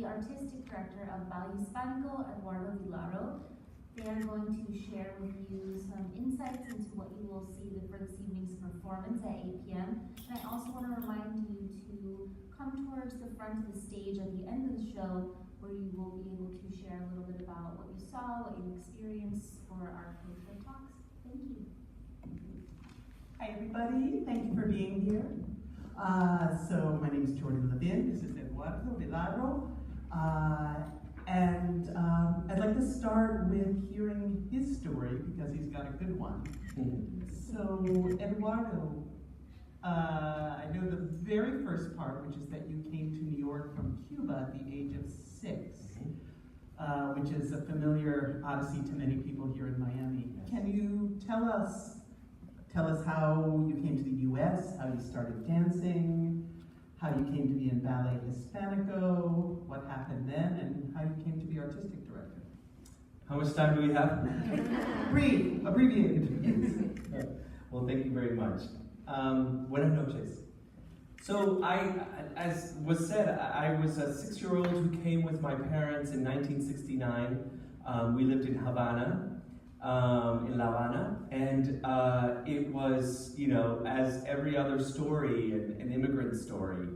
the Artistic Director of Ballet Hispánico, Eduardo Vilaro. They are going to share with you some insights into what you will see for this evening's performance at 8 p.m. And I also want to remind you to come towards the front of the stage at the end of the show, where you will be able to share a little bit about what you saw, what you experienced for our closure talks. Thank you. Hi everybody, thank you for being here. So my name is Jordan Levin, this is Eduardo Vilaro. I'd like to start with hearing his story because he's got a good one. So Eduardo, I know the very first part, which is that you came to New York from Cuba at the age of 6, which is a familiar odyssey to many people here in Miami. Can you tell us how you came to the US, how you started dancing, how you came to be in Ballet Hispánico, what happened then, and how you came to be artistic director? How much time do we have? Brief, abbreviated. Well, thank you very much. Buenas noches. So as was said, I was a 6-year-old who came with my parents in 1969. We lived in Havana. In La Habana, and it was, as every other story, an immigrant story.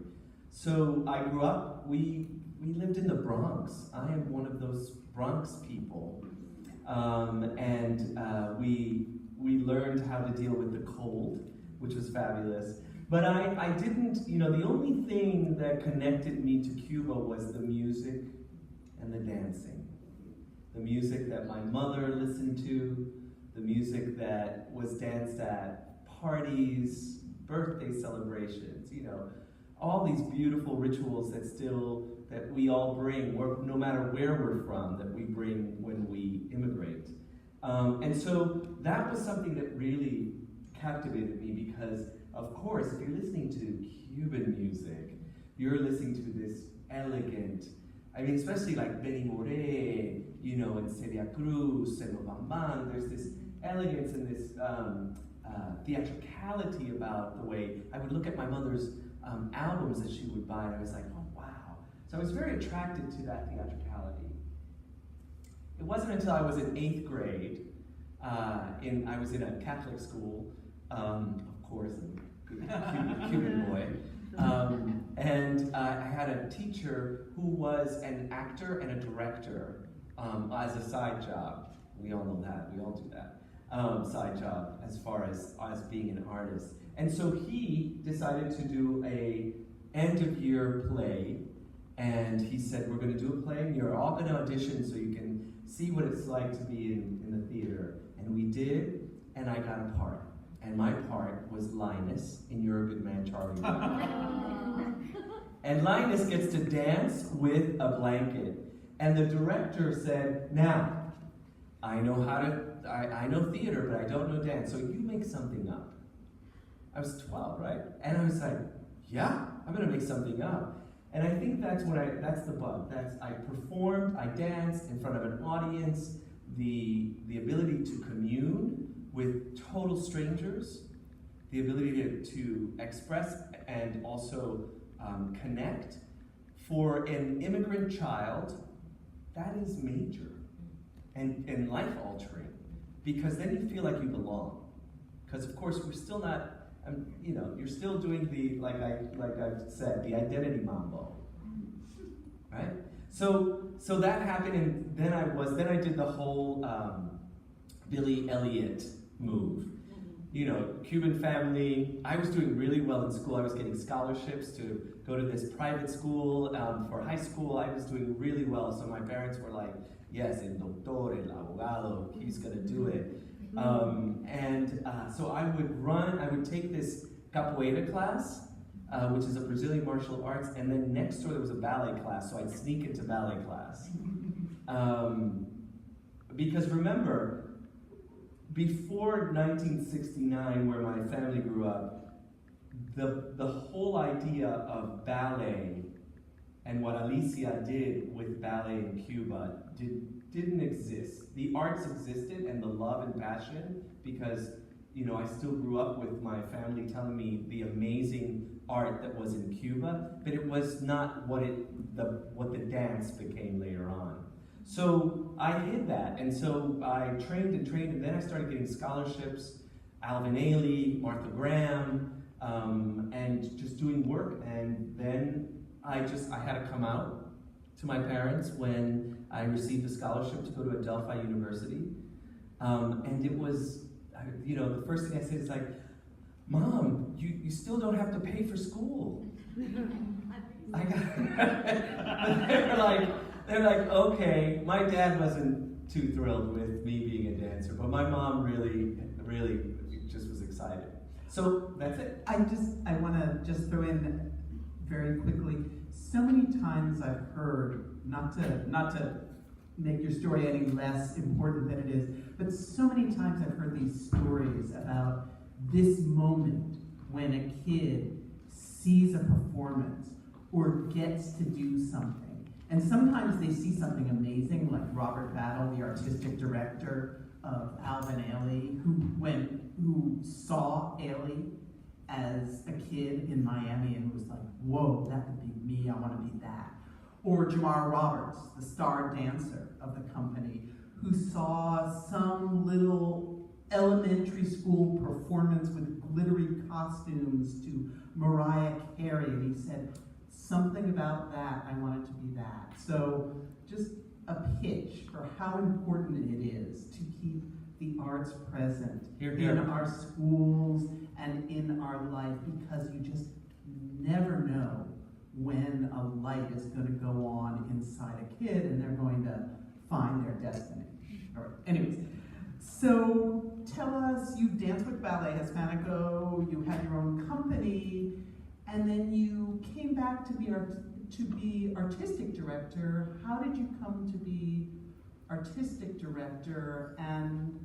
So I grew up, we lived in the Bronx. I am one of those Bronx people. We learned how to deal with the cold, which was fabulous. But I didn't, the only thing that connected me to Cuba was the music and the dancing. The music that my mother listened to, the music that was danced at parties, birthday celebrations, all these beautiful rituals that we all bring, no matter where we're from, that we bring when we immigrate. And so that was something that really captivated me because, of course, if you're listening to Cuban music, you're listening to this elegant, especially like Benny Moré, in Celia Cruz, and Bam Bam, there's this elegance and this theatricality about the way I would look at my mother's albums that she would buy, and I was like, oh wow. So I was very attracted to that theatricality. It wasn't until I was in 8th grade, I was in a Catholic school, of course, a good Cuban boy, and I had a teacher who was an actor and a director as a side job. We all know that, we all do that. Side job as far as being an artist. And so he decided to do a end of year play, and he said, we're gonna do a play and you're all gonna audition so you can see what it's like to be in the theater. And we did, and I got a part. And my part was Linus in You're a Good Man, Charlie. And Linus gets to dance with a blanket. And the director said, now, I know theater, but I don't know dance, so you make something up. I was 12, right? And I was like, yeah, I'm gonna make something up. And I think that's the bug. I performed, I danced in front of an audience, the ability to commune with total strangers, the ability to express and also connect. For an immigrant child, that is major and life-altering, because then you feel like you belong. Because of course we're still not, you're still doing the, like I've said, the identity mambo, right? So that happened, and then I did the whole Billy Elliot move. Cuban family. I was doing really well in school. I was getting scholarships to go to this private school for high school. I was doing really well. So my parents were like, yes, el doctor, el abogado, he's gonna do it. So I would take this capoeira class, which is a Brazilian martial arts, and then next door there was a ballet class, so I'd sneak into ballet class. Because remember, before 1969, where my family grew up, the whole idea of ballet and what Alicia did with ballet in Cuba didn't exist. The arts existed and the love and passion, because I still grew up with my family telling me the amazing art that was in Cuba, but it was not what the dance became later on. So I hid that, and so I trained, and then I started getting scholarships, Alvin Ailey, Martha Graham, and just doing work. And then I had to come out to my parents when I received a scholarship to go to Adelphi University. And it was, the first thing I said is like, Mom, you still don't have to pay for school. They're like, okay. My dad wasn't too thrilled with me being a dancer, but my mom really just was excited. So that's it. I want to just throw in very quickly. So many times I've heard, not to make your story any less important than it is, but so many times I've heard these stories about this moment when a kid sees a performance or gets to do something. And sometimes they see something amazing, like Robert Battle, the artistic director of Alvin Ailey, who saw Ailey as a kid in Miami and was like, whoa, that could be me, I want to be that. Or Jamar Roberts, the star dancer of the company, who saw some little elementary school performance with glittery costumes to Mariah Carey, and he said, something about that, I want it to be that. So just a pitch for how important it is to keep the arts present in our schools and in our life, because you just never know when a light is going to go on inside a kid and they're going to find their destiny. All right. Anyways, so tell us, you danced with Ballet Hispánico, you had your own company, and then you came back to be artistic director. How did you come to be artistic director, and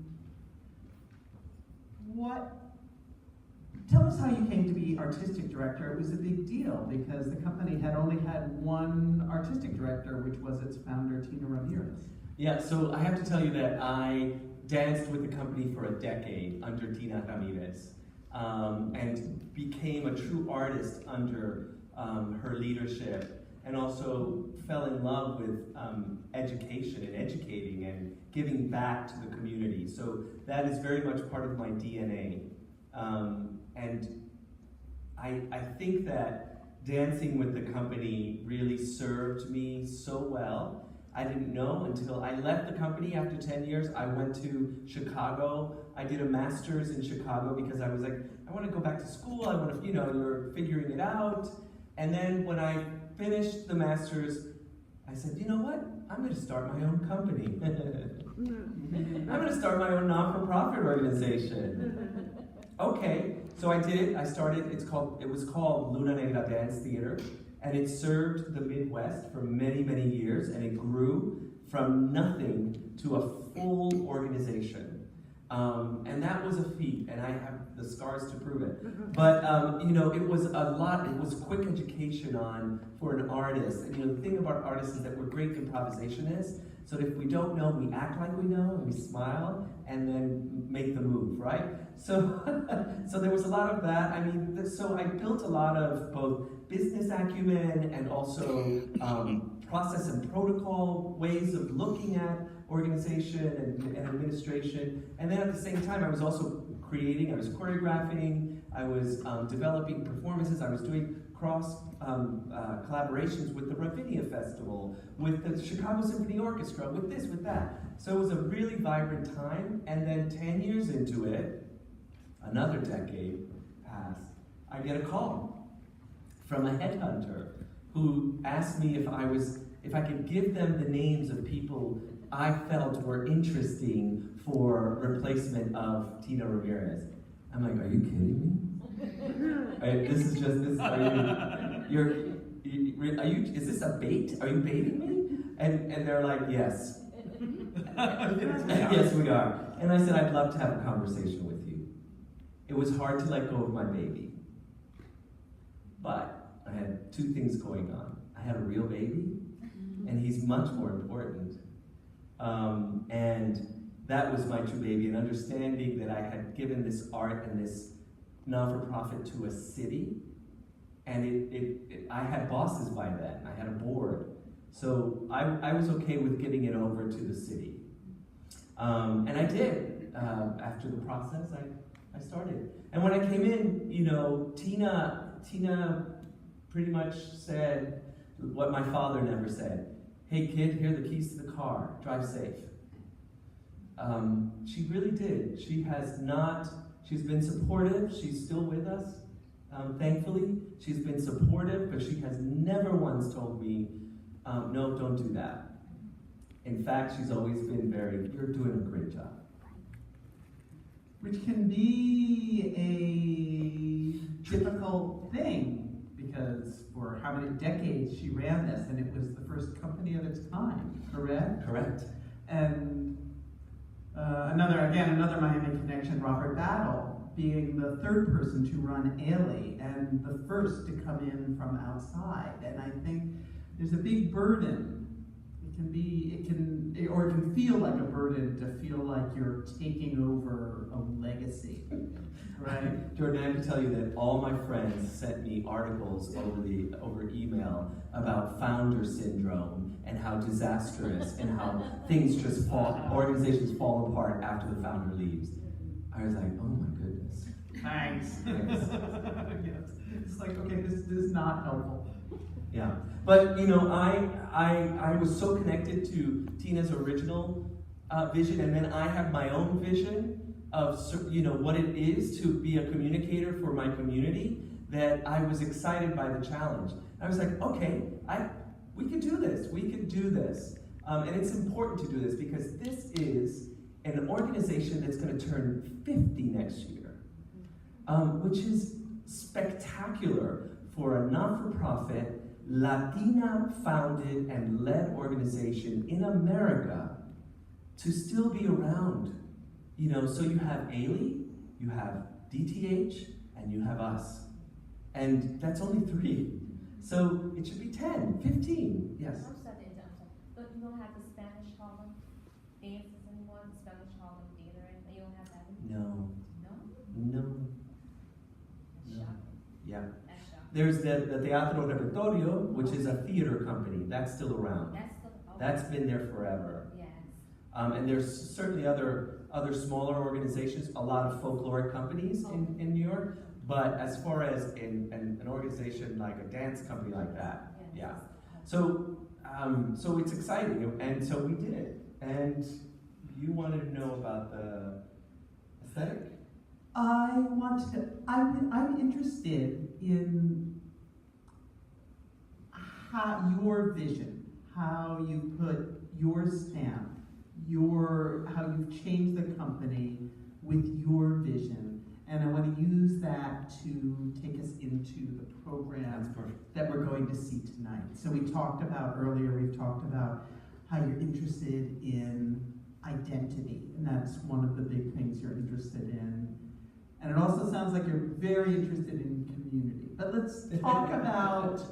tell us how you came to be artistic director. It was a big deal because the company had only had one artistic director, which was its founder, Tina Ramirez. Yeah, so I have to tell you that I danced with the company for a decade under Tina Ramirez, and became a true artist under her leadership, and also fell in love with education and educating and giving back to the community. So that is very much part of my DNA. And I think that dancing with the company really served me so well. I didn't know until I left the company after 10 years. I went to Chicago. I did a master's in Chicago because I was like, I want to go back to school. I want to, you're figuring it out. And then when I finished the master's, I said, you know what? I'm going to start my own company. I'm going to start my own not-for-profit organization. Okay, so I did. I started. It was called Luna Negra Dance Theater, and it served the Midwest for many, many years, and it grew from nothing to a full organization. And that was a feat, and I have the scars to prove it. But it was a lot. It was quick education for an artist. And the thing about artists is that we're great improvisationists. So if we don't know, we act like we know, and we smile, and then make the move, right? So, so there was a lot of that. I mean, so I built a lot of both business acumen and also process and protocol ways of looking at organization and administration. And then at the same time, I was also creating, I was choreographing, I was developing performances, I was doing cross collaborations with the Ravinia Festival, with the Chicago Symphony Orchestra, with this, with that. So it was a really vibrant time, and then 10 years into it, another decade passed, I get a call from a headhunter who asked me if I could give them the names of people I felt were interesting for replacement of Tina Ramirez. I'm like, are you kidding me? Is this a bait? Are you baiting me? And they're like, yes. Yes, we are. And I said, I'd love to have a conversation with you. It was hard to let go of my baby. But I had two things going on. I had a real baby, and he's much more important. And that was my true baby, and understanding that I had given this art and this not-for-profit to a city And I had bosses by then. I had a board. So I was okay with giving it over to the city. And I did. After the process, I started. And when I came in, you know, Tina pretty much said what my father never said. Hey kid, here are the keys to the car. Drive safe. She really did. She's been supportive. She's still with us, thankfully. She's been supportive, but she has never once told me, no, don't do that. In fact, she's always been you're doing a great job. Which can be a difficult thing, because for how many decades she ran this, and it was the first company of its kind, correct? Correct. And another Miami connection, Robert Battle, being the third person to run Ailey and the first to come in from outside. And I think there's a big burden. It can feel like a burden to feel like you're taking over a legacy, right? Jordan, I have to tell you that all my friends sent me articles over email about founder syndrome and how disastrous and how organizations fall apart after the founder leaves. I was like, oh my goodness. Thanks. Yes. It's like, okay, this is not helpful. Yeah, but you know, I was so connected to Tina's original vision, and then I have my own vision of what it is to be a communicator for my community, that I was excited by the challenge. I was like, okay, we could do this. We could do this, and it's important to do this because this is an organization that's going to turn 50 next year, which is spectacular for a not-for-profit, Latina-founded and led organization in America to still be around. You know, so you have Ailey, you have DTH, and you have us. And that's only 3. So it should be 10, 15, yes. I'm sorry. But you don't have the Spanish Harlem dances anymore, the Spanish Harlem theater, and you don't have that anymore? No. That's shocking. Yeah. That's shocking. There's the Teatro Repertorio, which is a theater company. That's still around. That's been there forever. Yes. And there's certainly other smaller organizations, a lot of folkloric companies in New York. But as far as an organization like a dance company like that, yeah. So it's exciting, and so we did it. And you wanted to know about the aesthetic? I'm interested in how your vision, how you put your stamp, how you've changed the company with your vision. And I want to use that to take us into the program that we're going to see tonight. So we've talked about how you're interested in identity, and that's one of the big things you're interested in. And it also sounds like you're very interested in community. But let's talk about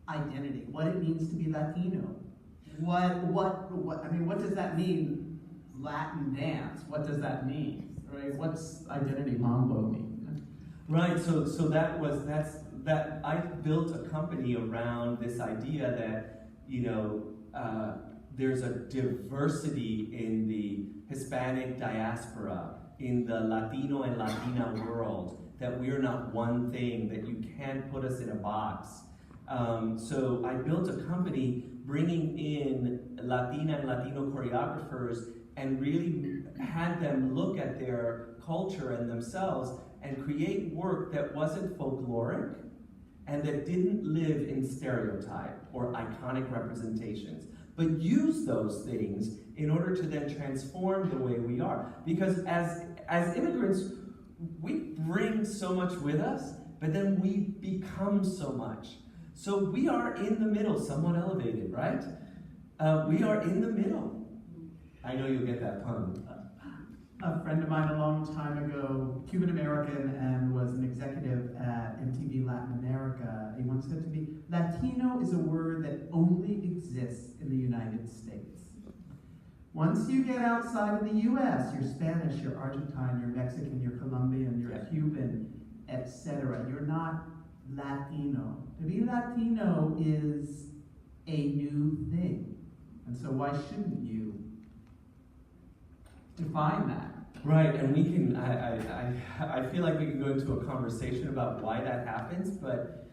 identity, what it means to be Latino. What does that mean? Latin dance, what does that mean? Right? What's identity mambo mean? Right, so that I built a company around this idea that, there's a diversity in the Hispanic diaspora, in the Latino and Latina world, that we're not one thing, that you can't put us in a box. So I built a company bringing in Latina and Latino choreographers and really had them look at their culture and themselves and create work that wasn't folkloric and that didn't live in stereotype or iconic representations, but use those things in order to then transform the way we are. Because as immigrants, we bring so much with us, but then we become so much. So we are in the middle, somewhat elevated, right? We are in the middle. I know you'll get that pun. A friend of mine a long time ago, Cuban American, and was an executive at MTV Latin America, he once said to me, Latino is a word that only exists in the United States. Once you get outside of the US, you're Spanish, you're Argentine, you're Mexican, you're Colombian, you're Cuban, etc. You're not Latino. To be Latino is a new thing. And so why shouldn't you define that? Right, and we can, I feel like we can go into a conversation about why that happens, but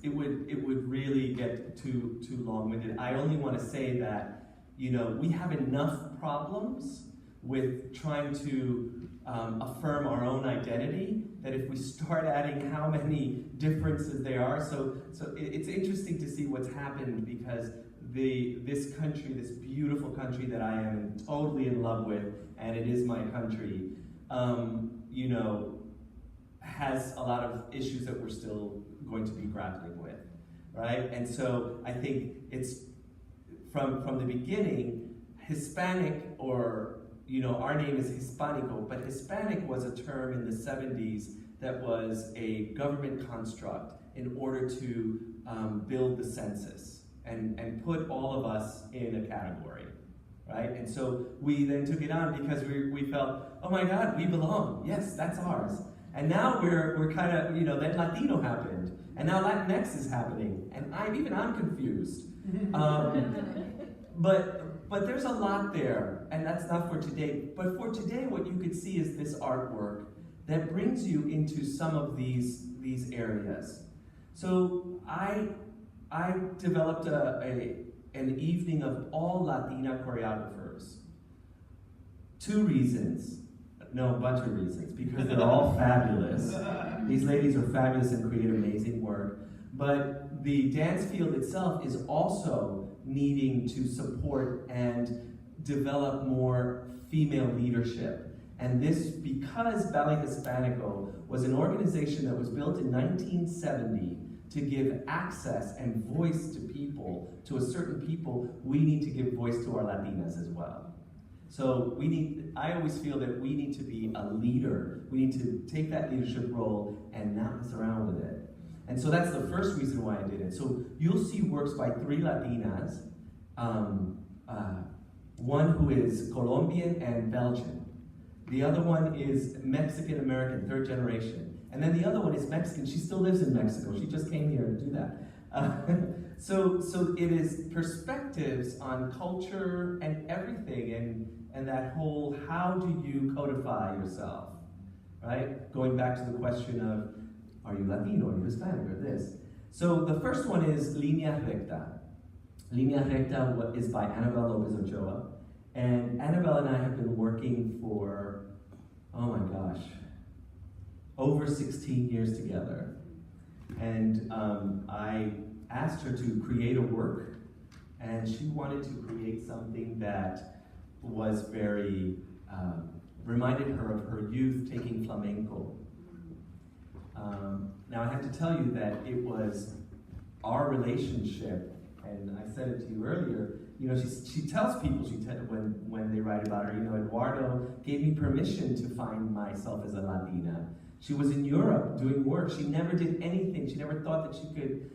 it would really get too long-winded. I only want to say that, we have enough problems with trying to affirm our own identity that if we start adding how many differences there are, so it's interesting to see what's happened because this country, this beautiful country that I am totally in love with, and it is my country, has a lot of issues that we're still going to be grappling with, right? And so I think it's from the beginning, Hispanic or, our name is Hispánico, but Hispanic was a term in the 70s that was a government construct in order to build the census and put all of us in a category, right? And so we then took it on because we felt, oh my God, we belong. Yes, that's ours. And now we're kind of, then Latino happened, and now Latinx is happening, and I'm confused. But there's a lot there, and that's not for today. But for today, what you could see is this artwork that brings you into some of these areas. So I developed an evening of all Latina choreographers. Two reasons. No, a bunch of reasons. Because they're all fabulous. These ladies are fabulous and create amazing work. But the dance field itself is also needing to support and develop more female leadership. And this, because Ballet Hispánico was an organization that was built in 1970 to give access and voice to people, to a certain people, we need to give voice to our Latinas as well. So I always feel that we need to be a leader. We need to take that leadership role and not mess around with it. And so that's the first reason why I did it. So you'll see works by 3 Latinas, one who is Colombian and Belgian. The other one is Mexican-American, 3rd generation. And then the other one is Mexican. She still lives in Mexico. She just came here to do that. So it is perspectives on culture and everything, and that whole, how do you codify yourself, right? Going back to the question of, are you Latino, are you Hispanic, or this? So the first one is Línea Recta. Línea Recta is by Annabelle Lopez Ochoa. And Annabelle and I have been working for, oh my gosh, over 16 years together. And I asked her to create a work, and she wanted to create something that was very, reminded her of her youth taking flamenco. Now I have to tell you that it was our relationship, and I said it to you earlier, she tells people, when they write about her, Eduardo gave me permission to find myself as a Latina. She was in Europe doing work. She never did anything. She never thought that she could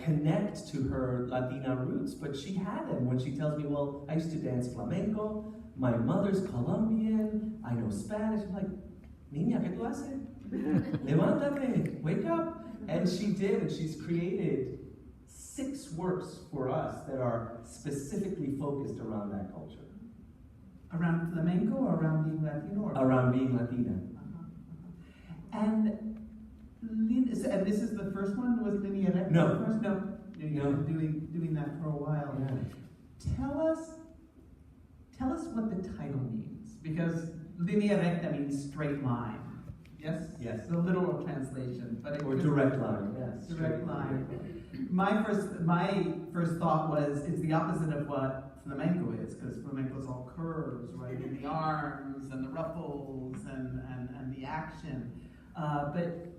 connect to her Latina roots, but she had them when she tells me, well, I used to dance flamenco, my mother's Colombian, I know Spanish. I'm like, niña, ¿qué tú haces? Levántate, wake up. And she did, and she's created 6 works for us that are specifically focused around that culture. Around flamenco or around being Latino? Around being Latina. And this is the first one? Was Línea Recta No. the first? No. You've been doing that for a while. Yeah. Tell us what the title means, because Línea Recta means straight line. Yes? Yes. The literal translation. Or direct line, yes. Direct line. My first thought was it's the opposite of what flamenco is, because flamenco is all curves, right? And the arms and the ruffles and the action. But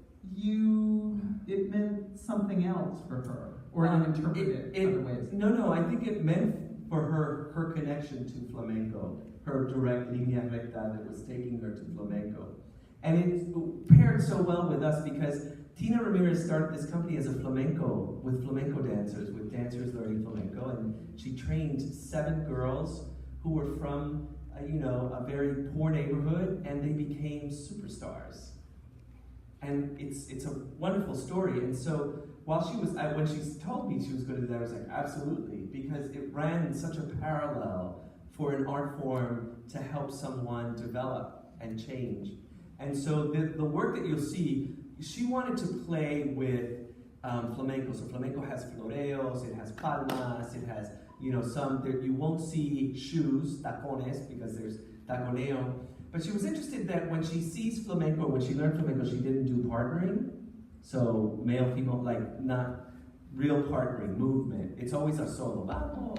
it meant something else for her, or you interpreted it other ways. No, I think it meant for her connection to flamenco, her direct línea recta that was taking her to flamenco. And it paired so well with us because Tina Ramirez started this company as with flamenco dancers, with dancers learning flamenco, and she trained 7 girls who were from a very poor neighborhood, and they became superstars. And it's a wonderful story. And so while when she told me she was going to do that, I was like, absolutely, because it ran such a parallel for an art form to help someone develop and change. And so the work that you'll see, she wanted to play with flamenco. So flamenco has floreos, it has palmas, it has, some that you won't see shoes, tacones, because there's taconeo. But she was interested that when she sees flamenco, when she learned flamenco, she didn't do partnering. So male, female, like not real partnering, movement. It's always a solo.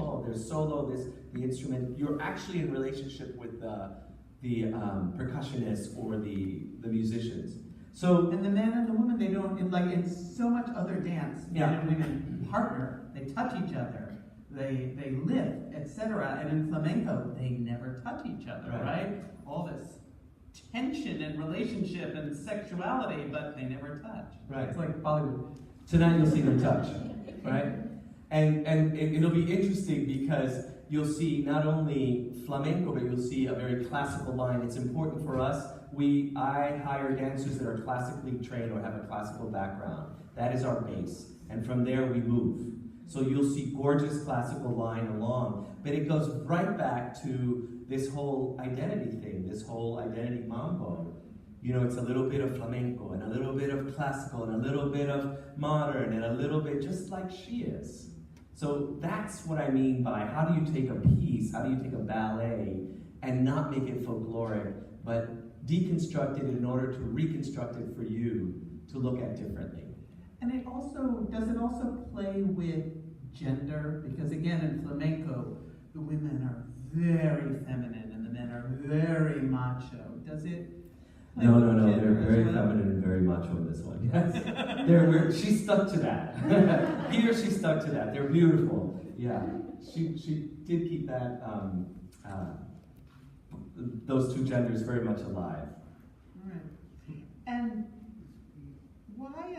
Oh, there's solo, the instrument. You're actually in relationship with the percussionists or the musicians. So, and the man and the woman, they don't, in so much other dance, men and women partner, they touch each other, they lift, etc. And in flamenco, they never touch each other, right? All this tension and relationship and sexuality, but they never touch. Right. It's like Bollywood. Tonight you'll see them touch, right? And it'll be interesting because you'll see not only flamenco, but you'll see a very classical line. It's important for us. I hire dancers that are classically trained or have a classical background. That is our base. And from there we move. So you'll see gorgeous classical line along, but it goes right back to this whole identity thing, this whole identity mambo. It's a little bit of flamenco and a little bit of classical and a little bit of modern and a little bit just like she is. So that's what I mean by how do you take a piece, how do you take a ballet and not make it folkloric, but deconstruct it in order to reconstruct it for you to look at differently. And does it also play with gender? Because again, in flamenco, the women are very feminine and the men are very macho. Does it? No, they're very feminine and very macho in this one. Yes. She stuck to that. Here she stuck to that. They're beautiful. Yeah. She did keep that those two genders very much alive. Right. And why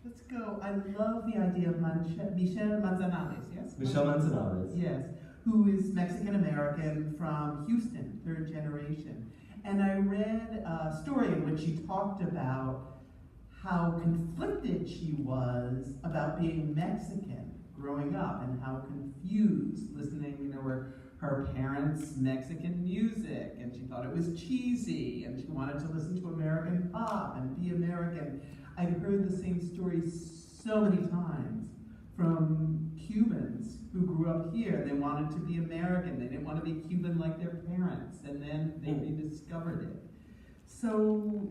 let's go. I love the idea of Michelle Manzanales, yes? Michelle Manzanales. Yes, who is Mexican-American from Houston, third generation. And I read a story in which she talked about how conflicted she was about being Mexican growing up and how confused listening, her parents' Mexican music, and she thought it was cheesy, and she wanted to listen to American pop and be American. I've heard the same story so many times from Cubans who grew up here. They wanted to be American. They didn't want to be Cuban like their parents, and then they rediscovered it. So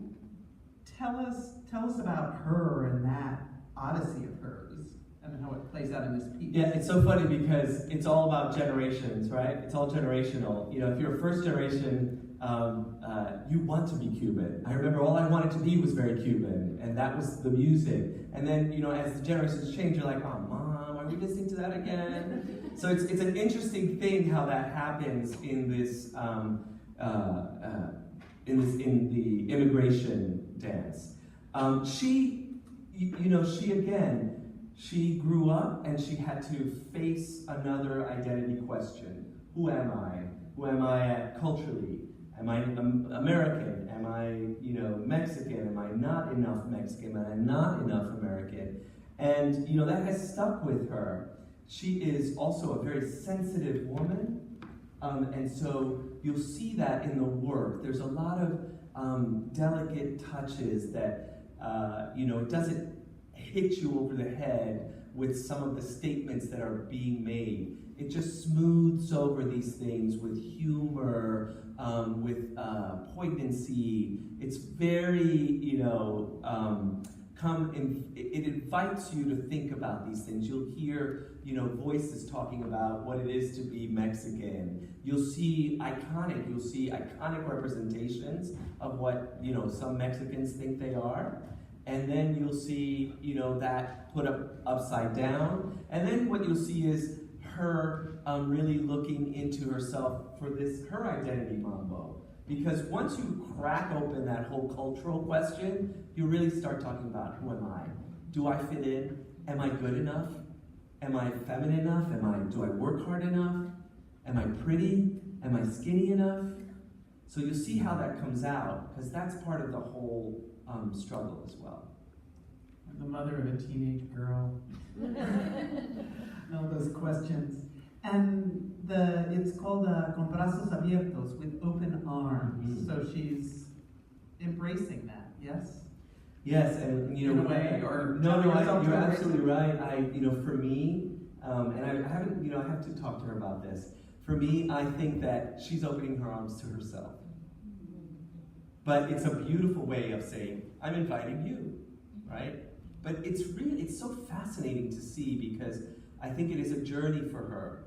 tell us about her and that odyssey of hers and how it plays out in this piece. Yeah, it's so funny because it's all about generations, right? It's all generational. If you're a first generation, you want to be Cuban. I remember all I wanted to be was very Cuban, and that was the music. And then, as the generations change, you're like, oh, Mom, are we listening to that again? So it's an interesting thing how that happens in this, in the immigration dance. She grew up and she had to face another identity question. Who am I? Who am I culturally? Am I American? Am I, Mexican? Am I not enough Mexican? Am I not enough American? And, that has stuck with her. She is also a very sensitive woman. And so you'll see that in the work. There's a lot of delicate touches that, it doesn't hit you over the head with some of the statements that are being made. It just smooths over these things with humor, with poignancy. It's very, it invites you to think about these things. You'll hear, voices talking about what it is to be Mexican. You'll see iconic representations of what, some Mexicans think they are. And then you'll see, that put upside down. And then what you'll see is her really looking into herself for her identity mambo. Because once you crack open that whole cultural question, you really start talking about who am I? Do I fit in? Am I good enough? Am I feminine enough? Do I work hard enough? Am I pretty? Am I skinny enough? So you'll see how that comes out, because that's part of the whole struggle as well. I'm the mother of a teenage girl. All those questions. And it's called Con Brazos Abiertos, with open arms. So she's embracing that, yes? Yes, and you know, in a way, or you're absolutely right. For me, and I haven't, I have to talk to her about this. For me, I think that she's opening her arms to herself. But it's a beautiful way of saying, I'm inviting you, right? But it's so fascinating to see, because I think it is a journey for her,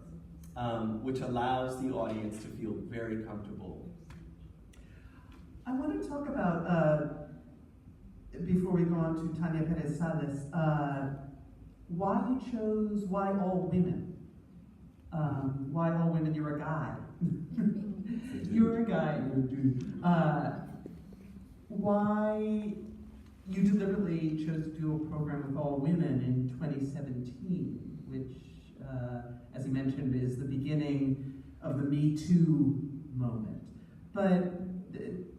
which allows the audience to feel very comfortable. I want to talk about, before we go on to Tania Perez Sales, why all women? Why all women? You're a guy. You're a guy, you're a dude. Why you deliberately chose to do a program with all women in 2017, which, as you mentioned, is the beginning of the Me Too moment. But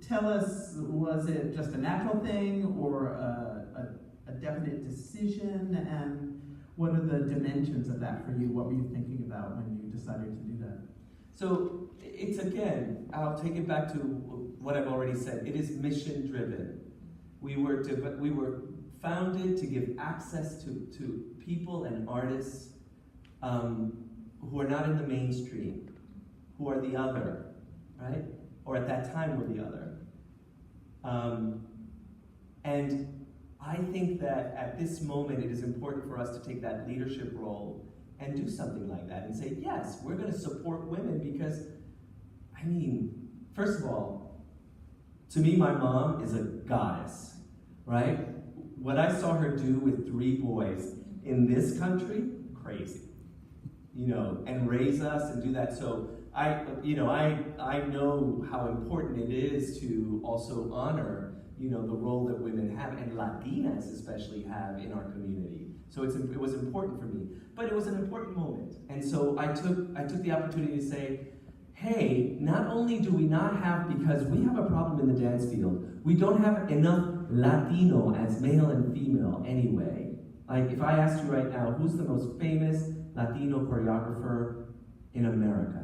tell us, was it just a natural thing, or a definite decision, and what are the dimensions of that for you? What were you thinking about when you decided to do that? So it's, again, I'll take it back to what I've already said. It is mission driven. We were founded to give access to people and artists who are not in the mainstream, who are the other, right? Or at that time were the other. And I think that at this moment it is important for us to take that leadership role and do something like that and say, yes, we're going to support women, because, first of all, to me, my mom is a goddess, right? What I saw her do with 3 boys in this country, crazy, and raise us and do that. So I know how important it is to also honor, the role that women have, and Latinas especially have in our community. So it was important for me, but it was an important moment. And so I took the opportunity to say, hey, not only do we not have, because we have a problem in the dance field, we don't have enough Latino as male and female anyway. Like, if I asked you right now, who's the most famous Latino choreographer in America?